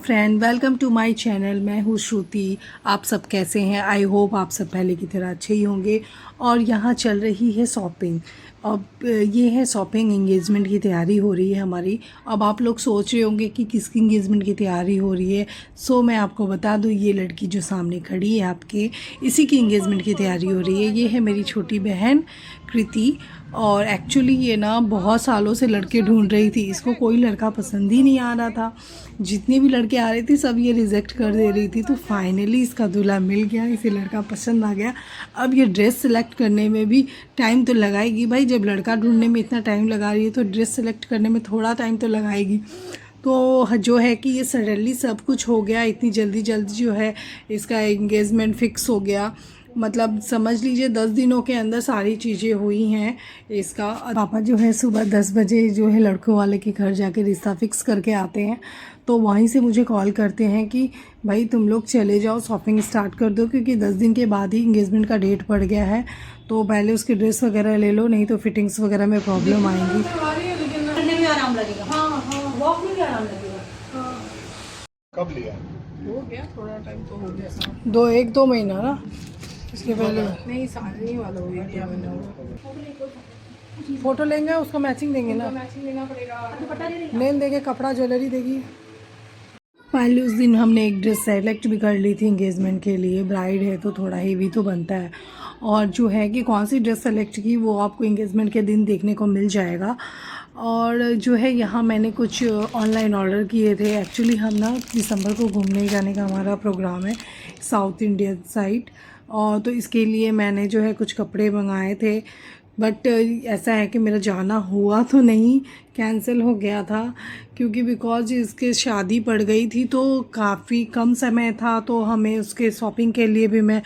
Friend, welcome to my channel. मैं हूँ श्रुति। आप सब कैसे हैं? आई होप आप सब पहले की तरह अच्छे ही होंगे। और यहाँ चल रही है शॉपिंग। अब ये है शॉपिंग, एंगेजमेंट की तैयारी हो रही है हमारी। अब आप लोग सोच रहे होंगे कि किसकी एंगेजमेंट की तैयारी हो रही है। सो मैं आपको बता दूँ, ये लड़की जो सामने खड़ी है आपके, इसी की एंगेजमेंट की तैयारी हो रही है। ये है मेरी छोटी बहन कृति। और एक्चुअली ये ना बहुत सालों से लड़के ढूंढ रही थी, इसको कोई लड़का पसंद ही नहीं आ रहा था। जितने भी लड़के आ रहे थे सब ये रिजेक्ट कर दे रही थी। तो फाइनली इसका दूल्हा मिल गया, इसे लड़का पसंद आ गया। अब ये ड्रेस सेलेक्ट करने में भी टाइम तो लगाएगी भाई। जब लड़का ढूंढने में इतना टाइम लगा रही है तो ड्रेस सेलेक्ट करने में थोड़ा टाइम तो लगाएगी। तो जो है कि ये सडनली सब कुछ हो गया, इतनी जल्दी जल्दी जो है इसका एंगेजमेंट फिक्स हो गया। मतलब समझ लीजिए 10 दिनों के अंदर सारी चीज़ें हुई हैं इसका। पापा जो है सुबह 10 बजे जो है लड़कों वाले के घर जाके रिश्ता फिक्स करके आते हैं। तो वहीं से मुझे कॉल करते हैं कि भाई तुम लोग चले जाओ, शॉपिंग स्टार्ट कर दो, क्योंकि 10 दिन के बाद ही इंगेजमेंट का डेट पड़ गया है। तो पहले उसकी ड्रेस वगैरह ले लो, नहीं तो फिटिंग्स वगैरह में प्रॉब्लम आएंगी। आराम लगेगा। हाँ हाँ, वॉक में भी आराम लगेगा। कब लिया? हो गया थोड़ा टाइम तो हो गया साहब। 1-2 महीना ना, इसके पहले नहीं साल नहीं वाला हो गया। फ़ोटो लेंगे, उसको मैचिंग देंगे ना, मैचिंग लेना पड़ेगा। नेल देंगे, कपड़ा ज्वेलरी देगी। फाइनली उस दिन हमने एक ड्रेस सेलेक्ट भी कर ली थी एंगेजमेंट के लिए। ब्राइड है तो थोड़ा हेवी तो बनता है। और जो है कि कौन सी ड्रेस सेलेक्ट की वो आपको एंगेजमेंट के दिन देखने को मिल जाएगा। और जो है यहाँ मैंने कुछ ऑनलाइन ऑर्डर किए थे। एक्चुअली हम ना दिसंबर को घूमने जाने का हमारा प्रोग्राम है साउथ इंडियन साइड। और तो इसके लिए मैंने जो है कुछ कपड़े मंगाए थे। बट ऐसा है कि मेरा जाना हुआ तो नहीं, कैंसिल हो गया था। क्योंकि बिकॉज इसके शादी पड़ गई थी तो काफ़ी कम समय था, तो हमें उसके शॉपिंग के लिए भी मैं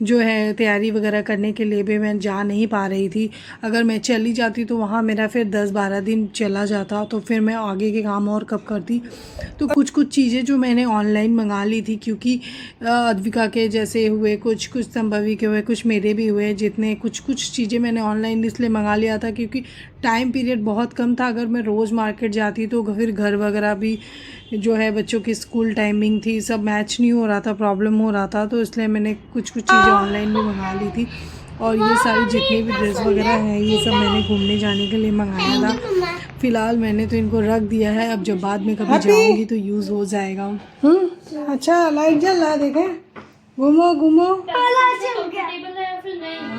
जो है तैयारी वगैरह करने के लिए भी मैं जा नहीं पा रही थी। अगर मैं चली जाती तो वहाँ मेरा फिर 10-12 दिन चला जाता, तो फिर मैं आगे के काम और कब करती। तो कुछ चीज़ें जो मैंने ऑनलाइन मंगा ली थी, क्योंकि अद्विका के जैसे हुए, कुछ संभवी के हुए, कुछ मेरे भी हुए। जितने कुछ चीज़ें मैंने ऑनलाइन इसलिए मंगा लिया था क्योंकि टाइम पीरियड बहुत कम था। अगर मैं रोज़ मार्केट जाती तो फिर घर वगैरह भी जो है, बच्चों की स्कूल टाइमिंग थी, सब मैच नहीं हो रहा था, प्रॉब्लम हो रहा था। तो इसलिए मैंने कुछ चीज़ें ऑनलाइन भी मंगा ली थी। और ये सारी जितनी भी ड्रेस वगैरह है ये सब मैंने घूमने जाने के लिए मंगाया था। फ़िलहाल मैंने तो इनको रख दिया है, अब जब बाद में कभी जाऊँगी तो यूज़ हो जाएगा। अच्छा लाइट जल रहा, देखें, घूमो घूमो।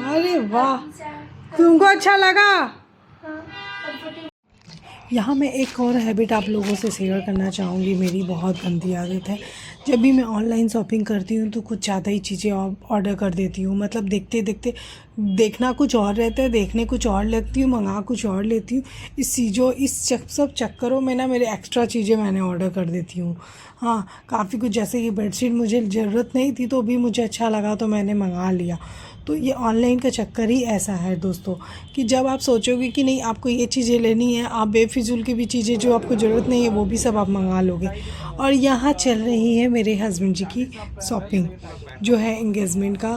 अरे वाह, तुमको अच्छा लगा? यहाँ मैं एक और हैबिट आप लोगों से शेयर करना चाहूँगी। मेरी बहुत गंदी आदत है, जब भी मैं ऑनलाइन शॉपिंग करती हूँ तो कुछ ज़्यादा ही चीज़ें ऑर्डर कर देती हूँ। मतलब देखते देखते देखना कुछ और रहता है, देखने कुछ और लगती हूँ, मंगा कुछ और लेती हूँ। सब चक्करों में ना मेरे एक्स्ट्रा चीज़ें मैंने ऑर्डर कर देती हूँ। हाँ, काफ़ी कुछ, जैसे ये बेडशीट मुझे ज़रूरत नहीं थी तो भी मुझे अच्छा लगा तो मैंने मंगा लिया। तो ये ऑनलाइन का चक्कर ही ऐसा है दोस्तों, कि जब आप सोचोगे कि नहीं आपको ये चीज़ें लेनी है, आप बेफिजूल की भी चीज़ें जो आपको ज़रूरत नहीं है वो भी सब आप मंगा लोगे। और यहाँ चल रही है मेरे हस्बैंड जी की शॉपिंग जो है एंगेजमेंट का।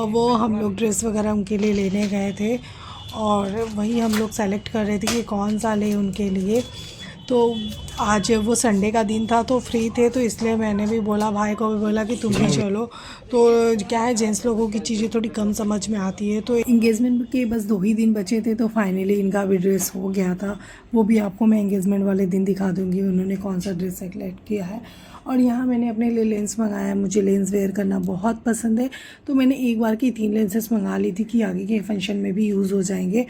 वो हम लोग ड्रेस वगैरह उनके लिए लेने गए थे और वही हम लोग सेलेक्ट कर रहे थे कि कौन सा ले उनके लिए। तो आज वो संडे का दिन था तो फ्री थे, तो इसलिए मैंने भी बोला, भाई को भी बोला कि तुम भी चलो। तो क्या है, जेंट्स लोगों की चीज़ें थोड़ी कम समझ में आती है। तो एंगेजमेंट के बस 2 ही दिन बचे थे तो फाइनली इनका भी ड्रेस हो गया था। वो भी आपको मैं एंगेजमेंट वाले दिन दिखा दूँगी उन्होंने कौन सा ड्रेस सेलेक्ट किया है। और यहाँ मैंने अपने लिए लेंस मंगाया। मुझे लेंस वेयर करना बहुत पसंद है, तो मैंने एक बार की 3 लेंसेस मंगा ली थी कि आगे के फंक्शन में भी यूज़ हो जाएंगे।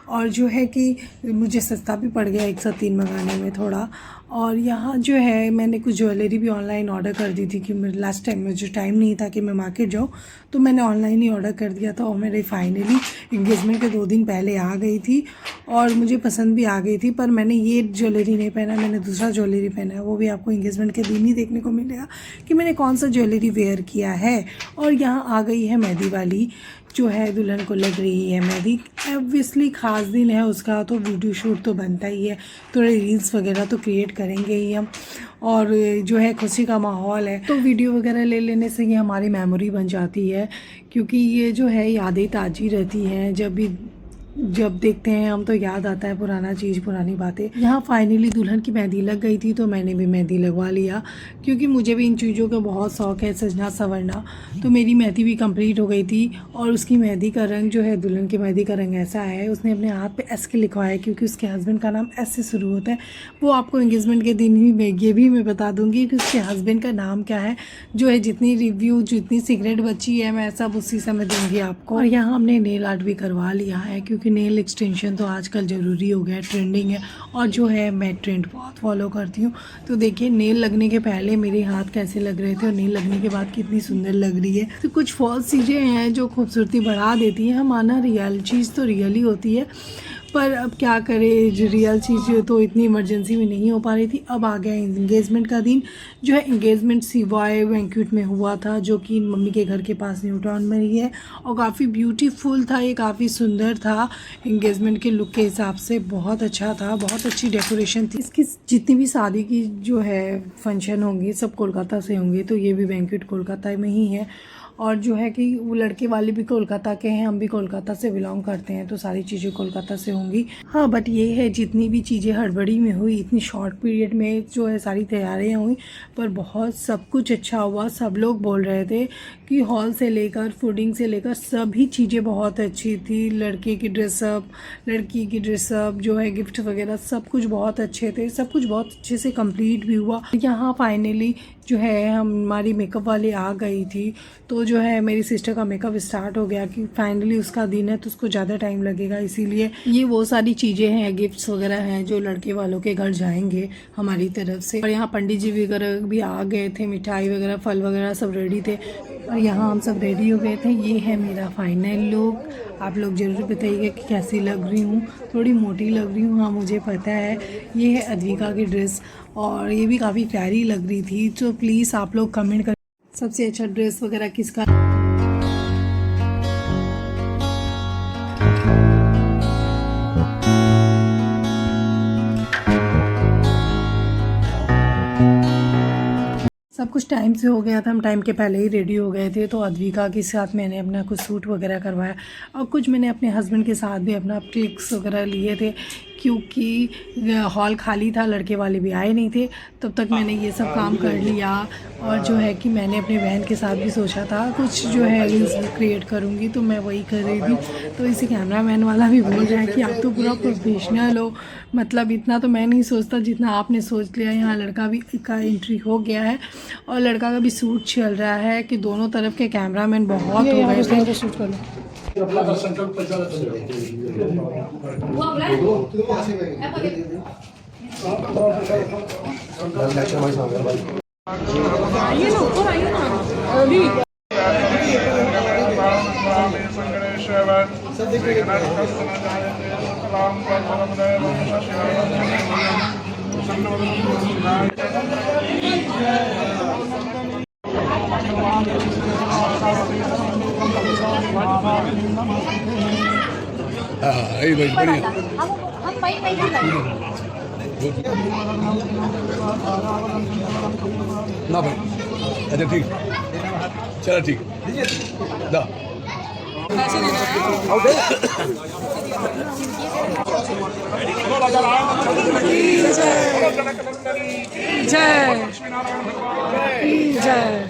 और जो है कि मुझे सस्ता भी पड़ गया 1 साथ 3 मंगाने में थोड़ा। और यहाँ जो है मैंने कुछ ज्वेलरी भी ऑनलाइन ऑर्डर कर दी थी कि मेरे लास्ट टाइम मुझे टाइम नहीं था कि मैं मार्केट जाऊँ, तो मैंने ऑनलाइन ही ऑर्डर कर दिया था। और मेरे फाइनली एंगेजमेंट के 2 दिन पहले आ गई थी और मुझे पसंद भी आ गई थी। पर मैंने ये ज्वेलरी नहीं पहना, मैंने दूसरा ज्वेलरी पहना है। वो भी आपको एंगेजमेंट के दिन ही देखने को मिलेगा कि मैंने कौन सा ज्वेलरी वेयर किया है। और यहाँ आ गई है मेहंदी वाली, जो है दुल्हन को लग रही है मेहंदी। ऑब्वियसली ख़ास दिन है उसका तो वीडियो शूट तो बनता ही है, थोड़े रील्स वगैरह तो क्रिएट करेंगे ही हम। और जो है खुशी का माहौल है तो वीडियो वगैरह ले लेने से ये हमारी मेमोरी बन जाती है, क्योंकि ये जो है यादें ताज़ी रहती हैं। जब भी जब देखते हैं हम तो याद आता है पुराना चीज़, पुरानी बातें। यहाँ फाइनली दुल्हन की मेहंदी लग गई थी तो मैंने भी मेहंदी लगवा लिया, क्योंकि मुझे भी इन चीज़ों का बहुत शौक़ है, सजना संवरना। तो मेरी मेहंदी भी कंप्लीट हो गई थी और उसकी मेहंदी का रंग जो है, दुल्हन की मेहंदी का रंग ऐसा है, उसने अपने हाथ पे एस के लिखवाया है क्योंकि उसके हस्बैंड का नाम एस से शुरू होता है। वो आपको एंगेजमेंट के दिन ही ये भी मैं बता दूँगी कि उसके हस्बैंड का नाम क्या है। जो है जितनी रिव्यू, जितनी सीक्रेट बची है, मैं सब उसी समय दूँगी आपको। और यहाँ हमने नेल आर्ट भी करवा लिया है, क्योंकि नेल एक्सटेंशन तो आजकल ज़रूरी हो गया है, ट्रेंडिंग है। और जो है मैं ट्रेंड बहुत फॉलो करती हूँ। तो देखिए नेल लगने के पहले मेरे हाथ कैसे लग रहे थे और नेल लगने के बाद कितनी सुंदर लग रही है। तो कुछ फॉल्स चीज़ें हैं जो खूबसूरती बढ़ा देती हैं। माना रियल चीज़ तो रियल ही होती है, पर अब क्या करें, जो रियल चीज़ तो इतनी इमरजेंसी में नहीं हो पा रही थी। अब आ गया एंगेजमेंट का दिन। जो है एंगेजमेंट सिवाय बैंक्वेट में हुआ था, जो कि मम्मी के घर के पास न्यू टाउन में ही है, और काफ़ी ब्यूटीफुल था ये, काफ़ी सुंदर था। एंगेजमेंट के लुक के हिसाब से बहुत अच्छा था, बहुत अच्छी डेकोरेशन थी। इसकी जितनी भी शादी की जो है फंक्शन होंगी सब कोलकाता से होंगी, तो ये भी बैंक्वेट कोलकाता में ही है। और जो है कि वो लड़के वाले भी कोलकाता के हैं, हम भी कोलकाता से बिलोंग करते हैं, तो सारी चीज़ें कोलकाता से होंगी। हाँ, बट ये है जितनी भी चीज़ें हड़बड़ी में हुई, इतनी शॉर्ट पीरियड में जो है सारी तैयारियाँ हुई, पर बहुत सब कुछ अच्छा हुआ। सब लोग बोल रहे थे कि हॉल से लेकर फूडिंग से लेकर सभी चीज़ें बहुत अच्छी थी। लड़के की ड्रेसअप, लड़की की ड्रेसअप, जो है गिफ्ट वगैरह सब कुछ बहुत अच्छे थे। सब कुछ बहुत अच्छे से कंप्लीट भी हुआ। यहाँ फाइनली जो है हमारी मेकअप वाली आ गई थी, तो जो है मेरी सिस्टर का मेकअप स्टार्ट हो गया कि फाइनली उसका दिन है तो उसको ज़्यादा टाइम लगेगा, इसीलिए ये वो सारी चीज़ें हैं, गिफ्ट्स वगैरह हैं जो लड़के वालों के घर जाएंगे हमारी तरफ से। और यहाँ पंडित जी वगैरह भी आ गए थे, मिठाई वगैरह, फल वगैरह सब रेडी थे, और यहाँ हम सब रेडी हो गए थे। ये है मेरा फाइनल लुक। आप लोग ज़रूर बताइएगा कि कैसी लग रही हूँ। थोड़ी मोटी लग रही हूँ, हाँ मुझे पता है। ये है अद्विका की ड्रेस और ये भी काफ़ी प्यारी लग रही थी। तो प्लीज़ आप लोग कमेंट कर सबसे अच्छा ड्रेस वगैरह किसका। सब कुछ टाइम से हो गया था, हम टाइम के पहले ही रेडी हो गए थे। तो अद्विका के साथ मैंने अपना कुछ सूट वगैरह करवाया और कुछ मैंने अपने हस्बैंड के साथ भी अपना क्लिक्स वगैरह लिए थे, क्योंकि हॉल खाली था, लड़के वाले भी आए नहीं थे। तब तक मैंने ये सब काम कर लिया। और जो है कि मैंने अपनी बहन के साथ भी सोचा था कुछ जो है रील्स क्रिएट करूँगी, तो मैं वही कर रही थी। तो इसी कैमरामैन वाला भी बोल रहा है कि आप तो पूरा प्रोफेशनल हो, मतलब इतना तो मैं नहीं सोचता जितना आपने सोच लिया। यहाँ लड़का भी का एंट्री हो गया है और लड़का का भी शूट चल रहा है कि दोनों तरफ के कैमरामैन बहुत हो गए थे। शूट कर लो। हाँ बढ़िया। हम पई ना भाई, अच्छा ठीक, चलो ठीक दा। जय जय।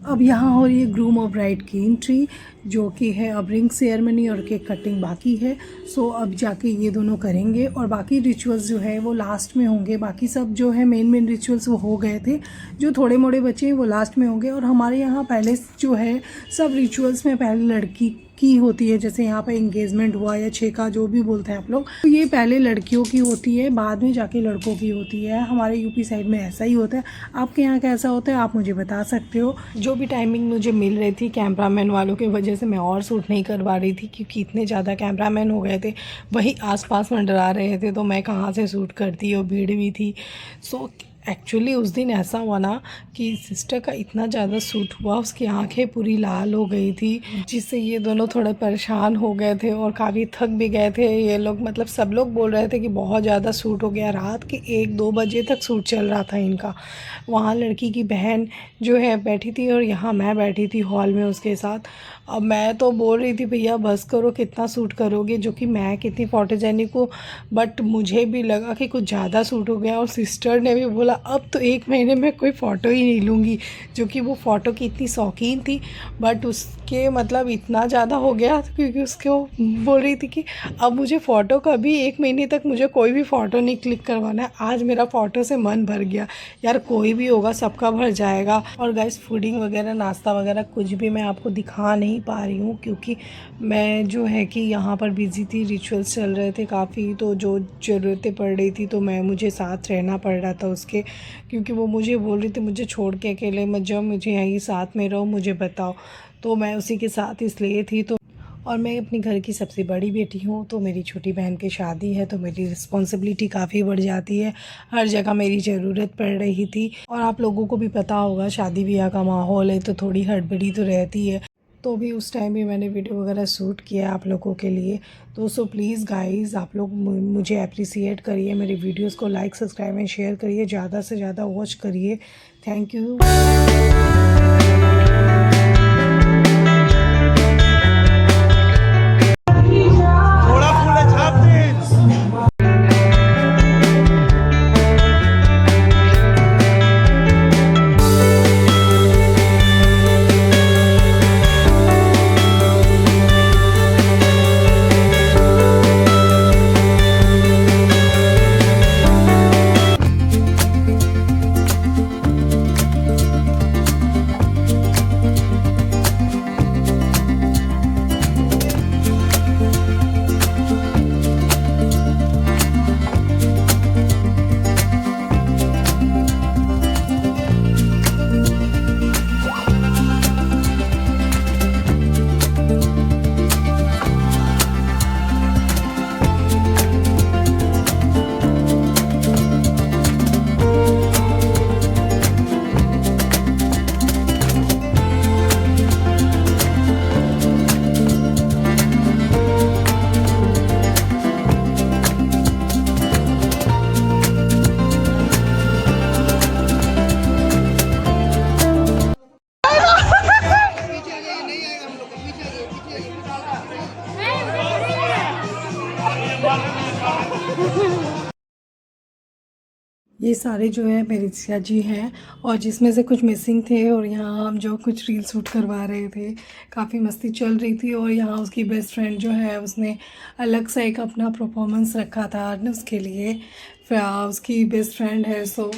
अब यहाँ हो रही है ग्रूम और ब्राइड की एंट्री, जो कि है अब रिंग सेरेमनी और केक कटिंग बाकी है। सो अब जाके ये दोनों करेंगे और बाकी रिचुअल्स जो है वो लास्ट में होंगे। बाकी सब जो है मेन रिचुअल्स वो हो गए थे, जो थोड़े मोड़े बचे हैं वो लास्ट में होंगे। और हमारे यहाँ पहले जो है सब रिचुअल्स में पहले लड़की की होती है, जैसे यहाँ पे एंगेजमेंट हुआ या छेका जो भी बोलते हैं आप लोग, तो ये पहले लड़कियों की होती है, बाद में जाके लड़कों की होती है। हमारे यूपी साइड में ऐसा ही होता है। आपके यहाँ कैसा होता है आप मुझे बता सकते हो। जो भी टाइमिंग मुझे मिल रही थी कैमरामैन वालों की वजह से मैं और शूट नहीं करवा रही थी, क्योंकि इतने ज़्यादा कैमरामैन हो गए थे, वही आसपास मंडरा रहे थे, तो मैं कहाँ से शूट करती और भीड़ भी थी। सो एक्चुअली उस दिन ऐसा हुआ ना कि सिस्टर का इतना ज़्यादा सूट हुआ, उसकी आंखें पूरी लाल हो गई थी, जिससे ये दोनों थोड़े परेशान हो गए थे और काफ़ी थक भी गए थे ये लोग। मतलब सब लोग बोल रहे थे कि बहुत ज़्यादा सूट हो गया, रात के 1-2 बजे तक सूट चल रहा था इनका। वहाँ लड़की की बहन जो है बैठी थी और यहाँ मैं बैठी थी हॉल में उसके साथ। अब मैं तो बोल रही थी भैया बस करो, कितना सूट करोगे, जो कि मैं कितनी फोटोजेनिक हूँ, बट मुझे भी लगा कि कुछ ज़्यादा सूट हो गया। और सिस्टर ने भी बोला अब तो 1 महीने में कोई फ़ोटो ही नहीं लूँगी, जो कि वो फ़ोटो की इतनी शौकीन थी, बट उसके मतलब इतना ज़्यादा हो गया क्योंकि उसको बोल रही थी कि अब मुझे फ़ोटो कभी 1 महीने तक मुझे कोई भी फ़ोटो नहीं क्लिक करवाना है। आज मेरा फ़ोटो से मन भर गया यार, कोई भी होगा सबका भर जाएगा। और गाइस फूडिंग वगैरह नाश्ता वगैरह कुछ भी मैं आपको दिखा नहीं पा रही हूँ, क्योंकि मैं जो है कि यहाँ पर बिज़ी थी, रिचुअल्स चल रहे थे काफ़ी, तो जो ज़रूरतें पड़ रही थी तो मैं मुझे साथ रहना पड़ रहा था उसके, क्योंकि वो मुझे बोल रही थी मुझे छोड़ के अकेले मत जाओ, मुझे यहीं साथ में रहो, मुझे बताओ। तो मैं उसी के साथ इसलिए थी। तो और मैं अपनी घर की सबसे बड़ी बेटी हूँ, तो मेरी छोटी बहन की शादी है तो मेरी रिस्पॉन्सिबिलिटी काफ़ी बढ़ जाती है, हर जगह मेरी ज़रूरत पड़ रही थी। और आप लोगों को भी पता होगा शादी ब्याह का माहौल है तो थोड़ी हड़बड़ी तो रहती है, तो भी उस टाइम भी मैंने वीडियो वगैरह शूट किया आप लोगों के लिए। तो सो प्लीज़ गाइज़ आप लोग मुझे अप्रिसिएट करिए, मेरी वीडियोस को लाइक सब्सक्राइब एंड शेयर करिए, ज़्यादा से ज़्यादा वॉच करिए। Thank you. थोड़ा फूल छाप दे। ये सारे जो है मेरे जिया जी हैं, और जिसमें से कुछ मिसिंग थे, और यहाँ हम जो कुछ रील शूट करवा रहे थे, काफ़ी मस्ती चल रही थी। और यहाँ उसकी बेस्ट फ्रेंड जो है उसने अलग सा एक अपना परफॉर्मेंस रखा था उसके लिए, फिर उसकी बेस्ट फ्रेंड है सो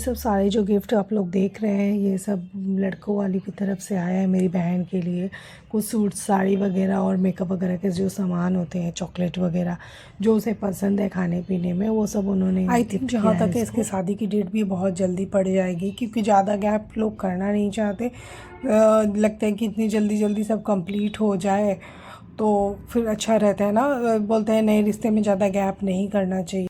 सब सारे जो गिफ्ट आप लोग देख रहे हैं ये सब लड़कों वाली की तरफ से आया है मेरी बहन के लिए। कुछ सूट साड़ी वगैरह और मेकअप वगैरह के जो सामान होते हैं, चॉकलेट वगैरह जो उसे पसंद है खाने पीने में, वो सब उन्होंने आई थिंक जहाँ तक है इसकी शादी की डेट भी बहुत जल्दी पड़ जाएगी क्योंकि ज़्यादा गैप लोग करना नहीं चाहते। लगता है कि इतनी जल्दी जल्दी सब कंप्लीट हो जाए तो फिर अच्छा रहता है ना। बोलते हैं नए रिश्ते में ज़्यादा गैप नहीं करना चाहिए।